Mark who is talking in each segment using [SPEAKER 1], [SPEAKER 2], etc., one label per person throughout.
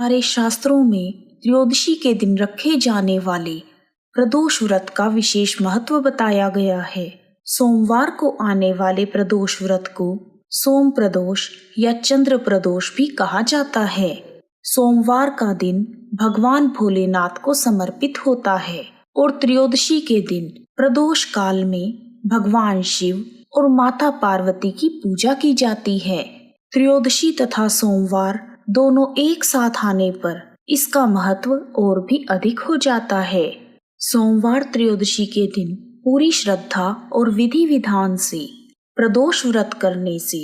[SPEAKER 1] हमारे शास्त्रों में त्रयोदशी के दिन रखे जाने वाले प्रदोष व्रत का विशेष महत्व बताया गया है। सोमवार को आने वाले प्रदोष व्रत को सोम प्रदोष या चंद्र प्रदोष भी कहा जाता है। सोमवार का दिन भगवान भोलेनाथ को समर्पित होता है और त्रयोदशी के दिन प्रदोष काल में भगवान शिव और माता पार्वती की पूजा की जाती है। त्रयोदशी तथा सोमवार दोनों एक साथ आने पर इसका महत्व और भी अधिक हो जाता है। सोमवार त्रयोदशी के दिन पूरी श्रद्धा और विधि विधान से प्रदोष व्रत करने से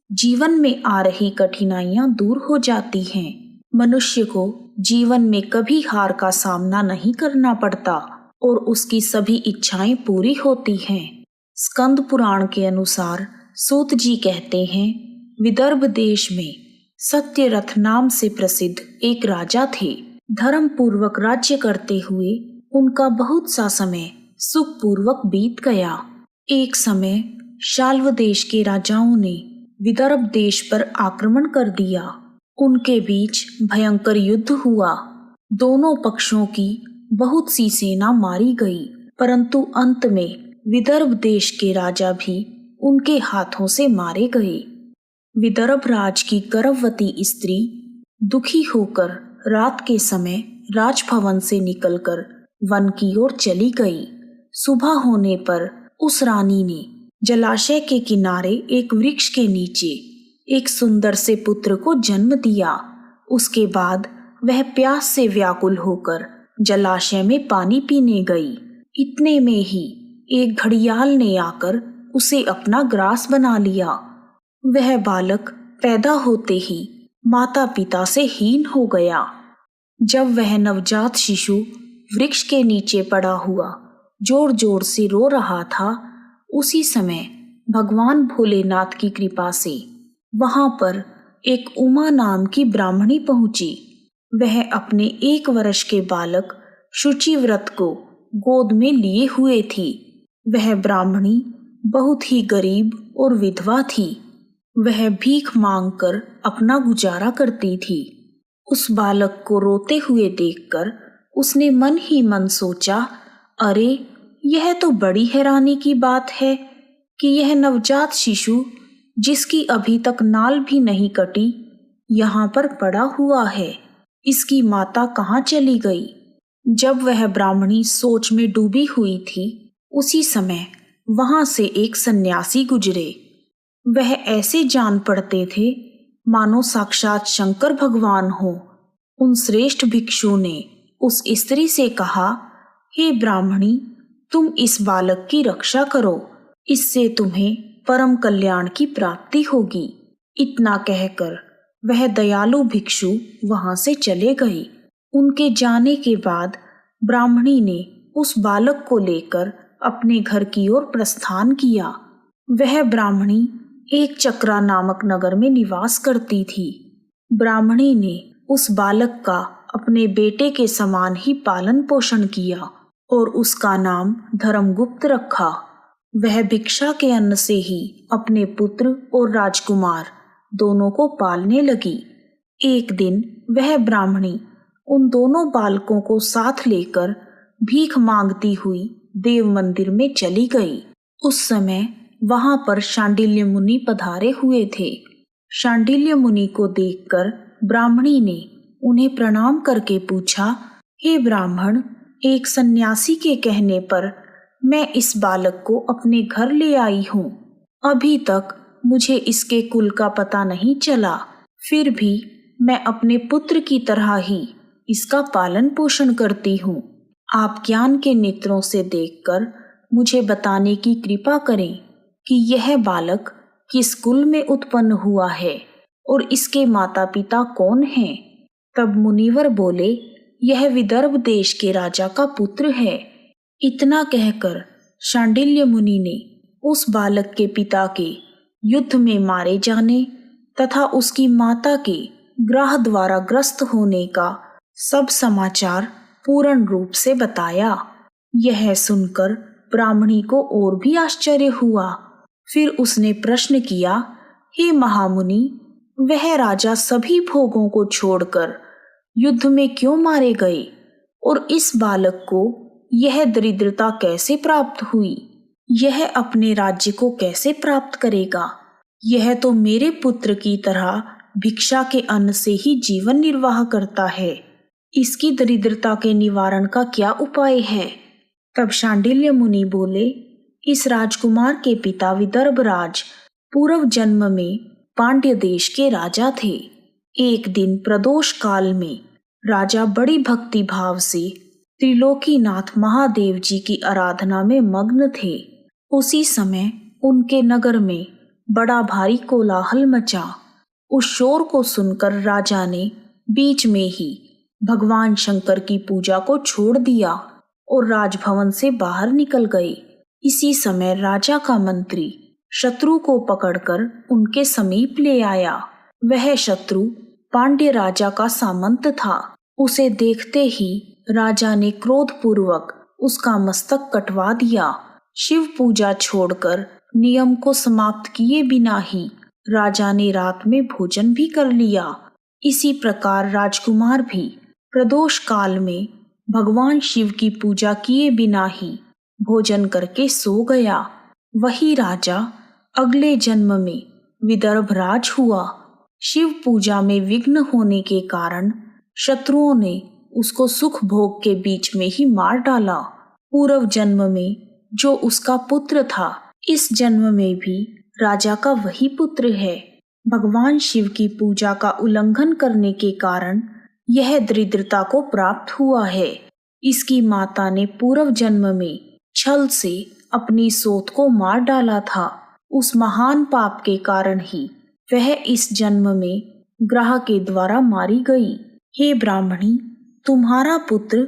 [SPEAKER 1] जीवन में आ रही कठिनाइयां दूर हो जाती हैं। मनुष्य को जीवन में कभी हार का सामना नहीं करना पड़ता और उसकी सभी इच्छाएं पूरी होती हैं। स्कंद पुराण के अनुसार सूत जी कहते हैं, विदर्भ देश में सत्यरथ नाम से प्रसिद्ध एक राजा थे। धर्म पूर्वक राज्य करते हुए उनका बहुत सा समय सुखपूर्वक बीत गया। एक समय शाल्व देश के राजाओं ने विदर्भ देश पर आक्रमण कर दिया। उनके बीच भयंकर युद्ध हुआ। दोनों पक्षों की बहुत सी सेना मारी गई, परंतु अंत में विदर्भ देश के राजा भी उनके हाथों से मारे गए। विदर्भ राज की गर्भवती स्त्री दुखी होकर रात के समय राजभवन से निकलकर वन की ओर चली गई। सुबह होने पर उस रानी ने जलाशय के किनारे एक वृक्ष के नीचे एक सुंदर से पुत्र को जन्म दिया। उसके बाद वह प्यास से व्याकुल होकर जलाशय में पानी पीने गई। इतने में ही एक घड़ियाल ने आकर उसे अपना ग्रास बना लिया। वह बालक पैदा होते ही माता पिता से हीन हो गया। जब वह नवजात शिशु वृक्ष के नीचे पड़ा हुआ जोर जोर से रो रहा था, उसी समय भगवान भोलेनाथ की कृपा से वहां पर एक उमा नाम की ब्राह्मणी पहुंची। वह अपने 1 वर्ष के बालक शुचिव्रत को गोद में लिए हुए थी। वह ब्राह्मणी बहुत ही गरीब और विधवा थी। वह भीख मांगकर अपना गुजारा करती थी। उस बालक को रोते हुए देखकर उसने मन ही मन सोचा, अरे यह तो बड़ी हैरानी की बात है कि यह नवजात शिशु जिसकी अभी तक नाल भी नहीं कटी यहाँ पर पड़ा हुआ है। इसकी माता कहाँ चली गई? जब वह ब्राह्मणी सोच में डूबी हुई थी, उसी समय वहां से एक सन्यासी गुजरे। वह ऐसे जान पड़ते थे मानो साक्षात शंकर भगवान हो। उन श्रेष्ठ भिक्षु ने उस स्त्री से कहा, हे ब्राह्मणी, तुम इस बालक की रक्षा करो, इससे तुम्हें परम कल्याण की प्राप्ति होगी। इतना कहकर वह दयालु भिक्षु वहां से चले गए। उनके जाने के बाद ब्राह्मणी ने उस बालक को लेकर अपने घर की ओर प्रस्थान किया। वह ब्राह्मणी एक चक्रा नामक नगर में निवास करती थी। ब्राह्मणी ने उस बालक का अपने बेटे के समान ही पालन पोषण किया और उसका नाम धर्मगुप्त रखा। वह भिक्षा के अन्न से ही अपने पुत्र और राजकुमार दोनों को पालने लगी। एक दिन वह ब्राह्मणी उन दोनों बालकों को साथ लेकर भीख मांगती हुई देव मंदिर में चली गई। उस समय वहां पर शांडिल्य मुनि पधारे हुए थे। शांडिल्य मुनि को देखकर ब्राह्मणी ने उन्हें प्रणाम करके पूछा, हे ब्राह्मण, एक सन्यासी के कहने पर मैं इस बालक को अपने घर ले आई हूँ। अभी तक मुझे इसके कुल का पता नहीं चला, फिर भी मैं अपने पुत्र की तरह ही इसका पालन पोषण करती हूँ। आप ज्ञान के नेत्रों से देखकर मुझे बताने की कृपा करें कि यह बालक किस कुल में उत्पन्न हुआ है और इसके माता पिता कौन हैं। तब मुनिवर बोले, यह विदर्भ देश के राजा का पुत्र है। इतना कहकर शांडिल्य मुनि ने उस बालक के पिता के युद्ध में मारे जाने तथा उसकी माता के ग्रह द्वारा ग्रस्त होने का सब समाचार पूर्ण रूप से बताया। यह सुनकर ब्राह्मणी को और भी आश्चर्य हुआ। फिर उसने प्रश्न किया, हे महामुनि, वह राजा सभी भोगों को छोड़कर युद्ध में क्यों मारे गए और इस बालक को यह दरिद्रता कैसे प्राप्त हुई? यह अपने राज्य को कैसे प्राप्त करेगा? यह तो मेरे पुत्र की तरह भिक्षा के अन्न से ही जीवन निर्वाह करता है। इसकी दरिद्रता के निवारण का क्या उपाय है? तब शांडिल्य मुनि बोले, इस राजकुमार के पिता विदर्भराज पूर्व जन्म में पांड्य देश के राजा थे। एक दिन प्रदोष काल में राजा बड़ी भक्ति भाव से त्रिलोकीनाथ महादेव जी की आराधना में मग्न थे। उसी समय उनके नगर में बड़ा भारी कोलाहल मचा। उस शोर को सुनकर राजा ने बीच में ही भगवान शंकर की पूजा को छोड़ दिया और राजभवन से बाहर निकल गए। इसी समय राजा का मंत्री शत्रु को पकड़कर उनके समीप ले आया। वह शत्रु पांड्य राजा का सामंत था। उसे देखते ही राजा ने क्रोधपूर्वक उसका मस्तक कटवा दिया। शिव पूजा छोड़कर नियम को समाप्त किए बिना ही राजा ने रात में भोजन भी कर लिया। इसी प्रकार राजकुमार भी प्रदोष काल में भगवान शिव की पूजा किए बिना ही भोजन करके सो गया। वही राजा अगले जन्म में विदर्भराज हुआ। शिव पूजा में विघ्न होने के कारण शत्रुओं ने उसको सुख भोग के बीच में ही मार डाला। पूर्व जन्म में जो उसका पुत्र था, इस जन्म में भी राजा का वही पुत्र है। भगवान शिव की पूजा का उल्लंघन करने के कारण यह दरिद्रता को प्राप्त हुआ है। इसकी माता ने पूर्व जन्म में छल से अपनी सोत को मार डाला था। उस महान पाप के कारण ही वह इस जन्म में ग्रह के द्वारा मारी गई। हे ब्राह्मणी, तुम्हारा पुत्र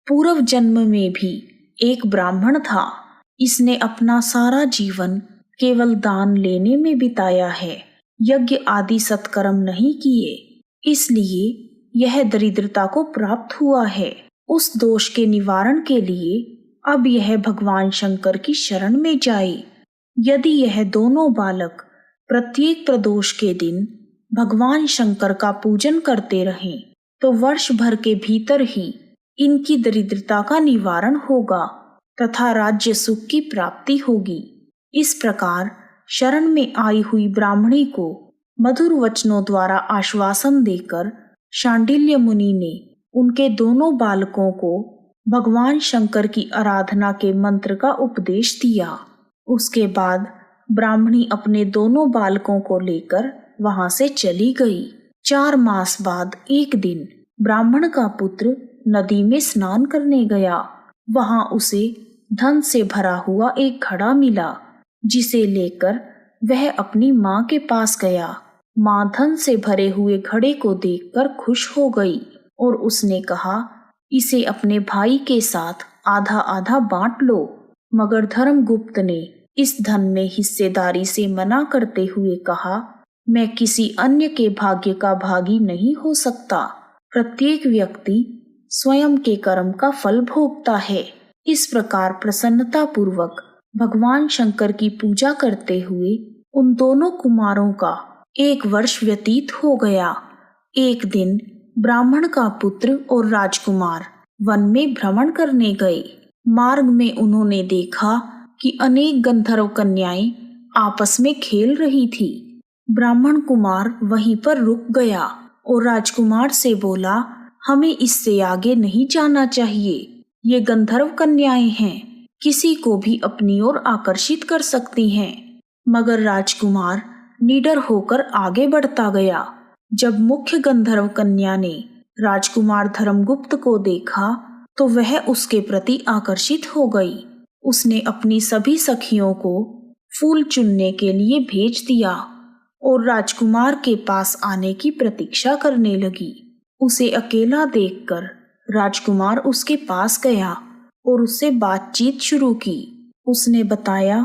[SPEAKER 1] पूर्व जन्म में भी एक ब्राह्मण था। इसने अपना सारा जीवन केवल दान लेने में बिताया है, यज्ञ आदि सत्कर्म नहीं किए, इसलिए यह दरिद्रता को प्राप्त हुआ है। उस दोष के निवारण के लिए अब यह भगवान शंकर की शरण में जाए। यदि यह दोनों बालक प्रत्येक प्रदोष के दिन भगवान शंकर का पूजन करते रहें तो वर्ष भर के भीतर ही इनकी दरिद्रता का निवारण होगा तथा राज्य सुख की प्राप्ति होगी। इस प्रकार शरण में आई हुई ब्राह्मणी को मधुर वचनों द्वारा आश्वासन देकर शांडिल्य मुनि ने उनके दोनों बालकों को भगवान शंकर की आराधना के मंत्र का उपदेश दिया। उसके बाद ब्राह्मणी अपने दोनों बालकों को लेकर वहां से चली गई। 4 मास बाद एक दिन ब्राह्मण का पुत्र नदी में स्नान करने गया। वहां उसे धन से भरा हुआ एक घड़ा मिला, जिसे लेकर वह अपनी माँ के पास गया। माँ धन से भरे हुए घड़े को देखकर खुश हो गई और उसने कहा, इसे अपने भाई के साथ आधा आधा बांट लो। मगर धर्मगुप्त ने इस धन में हिस्सेदारी से मना करते हुए कहा, मैं किसी अन्य के भाग्य का भागी नहीं हो सकता। प्रत्येक व्यक्ति स्वयं के कर्म का फल भोगता है। इस प्रकार प्रसन्नता पूर्वक भगवान शंकर की पूजा करते हुए उन दोनों कुमारों का 1 वर्ष व्यतीत हो गया। एक दिन ब्राह्मण का पुत्र और राजकुमार वन में भ्रमण करने गए। मार्ग में उन्होंने देखा कि अनेक गंधर्व कन्याएं आपस में खेल रही थी। ब्राह्मण कुमार वहीं पर रुक गया और राजकुमार से बोला, हमें इससे आगे नहीं जाना चाहिए। ये गंधर्व कन्याएं हैं, किसी को भी अपनी ओर आकर्षित कर सकती हैं। मगर राजकुमार निडर होकर आगे बढ़ता गया। जब मुख्य गंधर्व कन्या ने राजकुमार धर्मगुप्त को देखा तो वह उसके प्रति आकर्षित हो गई। उसने अपनी सभी सखियों को फूल चुनने के लिए भेज दिया और राजकुमार के पास आने की प्रतीक्षा करने लगी। उसे अकेला देखकर राजकुमार उसके पास गया और उससे बातचीत शुरू की। उसने बताया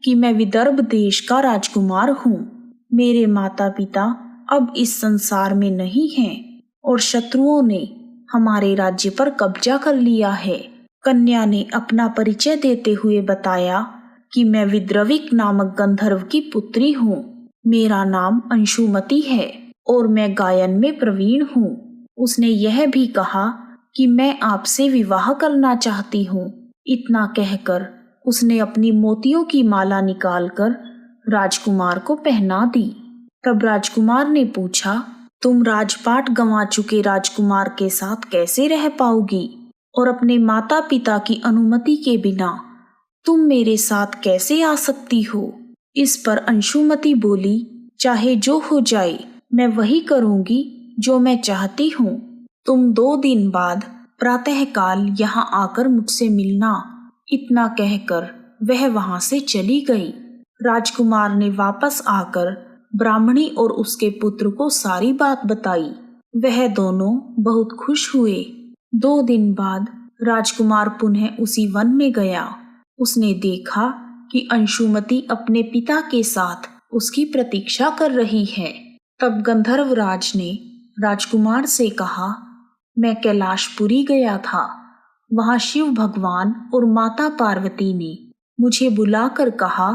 [SPEAKER 1] कि मैं विदर्भ देश का राजकुमार हूँ। मेरे माता पिता अब इस संसार में नहीं हैं और शत्रुओं ने हमारे राज्य पर कब्जा कर लिया है। कन्या ने अपना परिचय देते हुए बताया कि मैं विद्रविक नामक गंधर्व की पुत्री हूँ। मेरा नाम अंशुमति है और मैं गायन में प्रवीण हूँ। उसने यह भी कहा कि मैं आपसे विवाह करना चाहती हूँ। इतना कहकर उसने अपनी मोतियों की माला निकालकर राजकुमार को पहना दी। तब राजकुमार ने पूछा, तुम राजपाट गंवा चुके राजकुमार के साथ कैसे रह पाओगी और अपने माता पिता की अनुमति के बिना तुम मेरे साथ कैसे आ सकती हो? इस पर अंशुमति बोली, चाहे जो हो जाए मैं वही करूंगी जो मैं चाहती हूँ। तुम 2 दिन बाद प्रातःकाल यहाँ आकर मुझसे मिलना। इतना कहकर वह वहां से चली गई। राजकुमार ने वापस आकर ब्राह्मणी और उसके पुत्र को सारी बात बताई। वह दोनों बहुत खुश हुए। 2 दिन बाद राजकुमार पुनः उसी वन में गया। उसने देखा कि अंशुमति अपने पिता के साथ उसकी प्रतीक्षा कर रही है। तब गंधर्वराज ने राजकुमार से कहा, मैं कैलाशपुरी गया था। वहां शिव भगवान और माता पार्वती ने मुझे बुलाकर कहा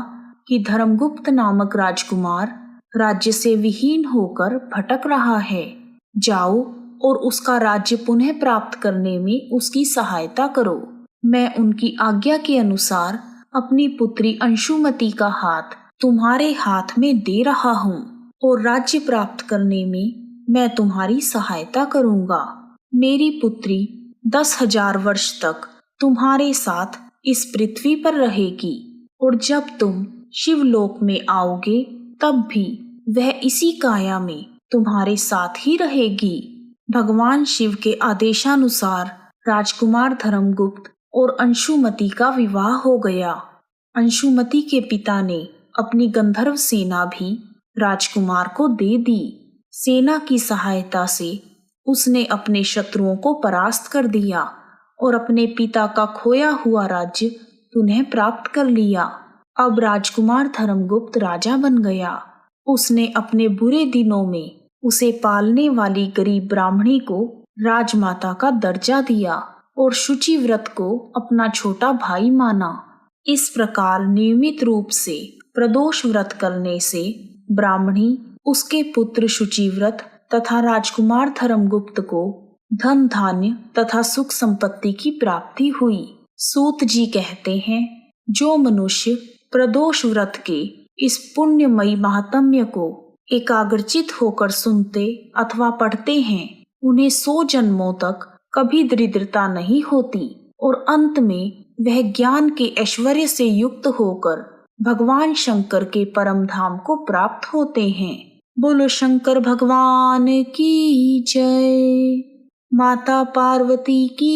[SPEAKER 1] कि धर्मगुप्त नामक राजकुमार राज्य से विहीन होकर भटक रहा है। जाओ और उसका राज्य पुनः प्राप्त करने में उसकी सहायता करो। मैं उनकी आज्ञा के अनुसार अपनी पुत्री अंशुमति का हाथ तुम्हारे हाथ में दे रहा हूँ और राज्य प्राप्त करने में मैं तुम्हारी सहायता करूँगा। मेरी पुत्री 10,000 वर्ष तक तुम्हारे साथ इस पृथ्वी पर रहेगी और जब तुम शिवलोक में आओगे तब भी वह इसी काया में तुम्हारे साथ ही रहेगी। भगवान शिव के आदेशानुसार राजकुमार धर्मगुप्त और अंशुमति का विवाह हो गया। अंशुमति के पिता ने अपनी गंधर्व सेना भी राजकुमार को दे दी। सेना की सहायता से उसने अपने शत्रुओं को परास्त कर दिया और अपने पिता का खोया हुआ राज्य पुनः प्राप्त कर लिया। अब राजकुमार धर्मगुप्त राजा बन गया। उसने अपने बुरे दिनों में उसे पालने वाली गरीब ब्राह्मणी को राजमाता का दर्जा दिया और शुचि व्रत को अपना छोटा भाई माना। इस प्रकार नियमित रूप से प्रदोष व्रत करने से ब्राह्मणी, उसके पुत्र शुचिव्रत तथा राजकुमार धर्मगुप्त को धन धान्य तथा सुख संपत्ति की प्राप्ति हुई। सूत जी कहते हैं, जो मनुष्य प्रदोष व्रत के इस पुण्यमयी महात्म्य को एकाग्रचित होकर सुनते अथवा पढ़ते हैं, उन्हें 100 जन्मों तक कभी दरिद्रता नहीं होती और अंत में वह ज्ञान के ऐश्वर्य से युक्त होकर भगवान शंकर के परम धाम को प्राप्त होते हैं। बोलो शंकर भगवान की जय, माता पार्वती की